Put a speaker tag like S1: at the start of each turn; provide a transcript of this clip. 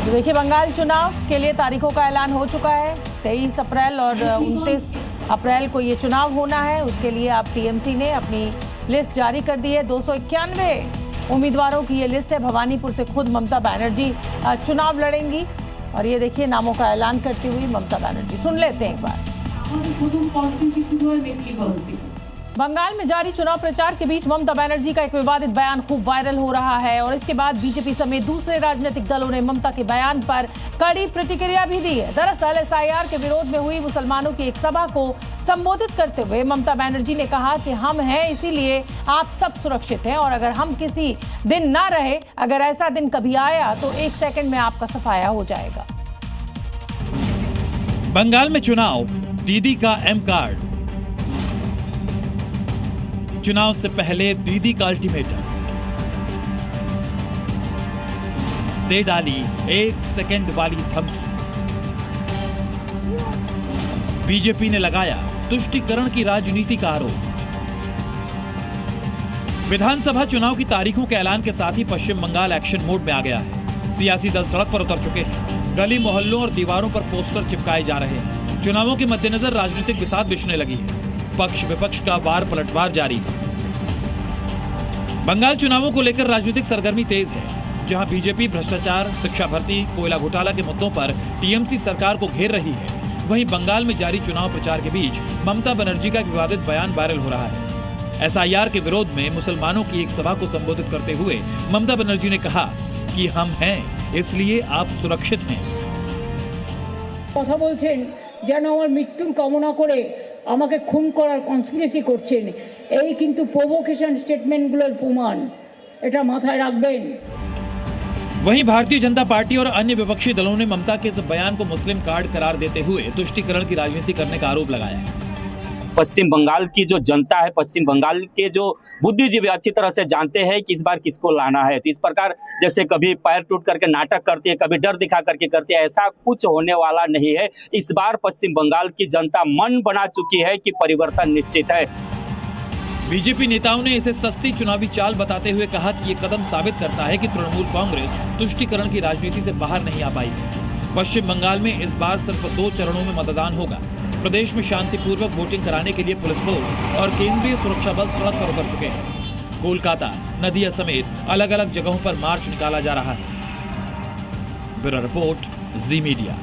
S1: तो देखिए, बंगाल चुनाव के लिए तारीखों का ऐलान हो चुका है। 23 अप्रैल और 29 अप्रैल को ये चुनाव होना है। उसके लिए अब टीएमसी ने अपनी लिस्ट जारी कर दी है। 291 उम्मीदवारों की ये लिस्ट है। भवानीपुर से खुद ममता बनर्जी चुनाव लड़ेंगी और ये देखिए नामों का ऐलान करती हुई ममता बनर्जी। सुन लेते हैं एक बार। बंगाल में जारी चुनाव प्रचार के बीच ममता बनर्जी का एक विवादित बयान खूब वायरल हो रहा है और इसके बाद बीजेपी समेत दूसरे राजनीतिक दलों ने ममता के बयान पर कड़ी प्रतिक्रिया भी दी है। दरअसल एसआईआर के विरोध में हुई मुसलमानों की एक सभा को संबोधित करते हुए ममता बनर्जी ने कहा कि हम हैं, इसीलिए आप सब सुरक्षित हैं और अगर हम किसी दिन ना रहे, अगर ऐसा दिन कभी आया तो 1 सेकंड में आपका सफाया हो जाएगा।
S2: बंगाल में चुनाव, दीदी का एम कार्ड। चुनाव से पहले दीदी का अल्टीमेटम दे डाली 1 सेकंड वाली धमकी। बीजेपी ने लगाया तुष्टीकरण की राजनीति का आरोप। विधानसभा चुनाव की तारीखों के ऐलान के साथ ही पश्चिम बंगाल एक्शन मोड में आ गया है। सियासी दल सड़क पर उतर चुके हैं। गली मोहल्लों और दीवारों पर पोस्टर चिपकाए जा रहे हैं। चुनावों के मद्देनजर राजनीतिक बिसात बिछने लगी है। पक्ष विपक्ष का वार पलटवार जारी है। बंगाल चुनावों को लेकर राजनीतिक सरगर्मी तेज है। जहां बीजेपी भ्रष्टाचार, शिक्षा भर्ती, कोयला घोटाला के मुद्दों पर टीएमसी सरकार को घेर रही है, वहीं बंगाल में जारी चुनाव प्रचार के बीच ममता बनर्जी का एक विवादित बयान वायरल हो रहा है। एसआईआर के विरोध में मुसलमानों की एक सभा को संबोधित करते हुए ममता बनर्जी ने कहा कि हम हैं, इसलिए आप सुरक्षित हैं।
S3: কথা বলছেন যেন আমার মৃত্যুর কামনা করে আমাকে খুন করার কনস্পিরেসি করছেন, এই কিন্তু প্রভোকেশন স্টেটমেন্টগুলোর প্রমাণ, এটা মাথায় রাখবেন।
S2: वहीं भारतीय जनता पार्टी और अन्य विपक्षी दलों ने ममता के इस बयान को मुस्लिम कार्ड करार देते हुए तुष्टीकरण की राजनीति करने का आरोप लगाया है।
S4: पश्चिम बंगाल की जो जनता है, पश्चिम बंगाल के जो बुद्धिजीवी अच्छी तरह से जानते हैं कि इस बार किसको लाना है। तो इस प्रकार जैसे कभी पैर टूट करके नाटक करती है, कभी डर दिखा करके करती है, ऐसा कुछ होने वाला नहीं है। इस बार पश्चिम बंगाल की जनता मन बना चुकी है कि परिवर्तन निश्चित है।
S2: बीजेपी नेताओं ने इसे सस्ती चुनावी चाल बताते हुए कहा कि ये कदम साबित करता है कि तृणमूल कांग्रेस तुष्टीकरण की राजनीति से बाहर नहीं आ पाई है। पश्चिम बंगाल में इस बार सिर्फ 2 चरणों में मतदान होगा। प्रदेश में शांतिपूर्वक वोटिंग कराने के लिए पुलिस फोर्स और केंद्रीय सुरक्षा बल सड़क पर उतर चुके हैं। कोलकाता, नदिया समेत अलग अलग जगहों पर मार्च निकाला जा रहा है। ब्यूरो रिपोर्ट, जी मीडिया।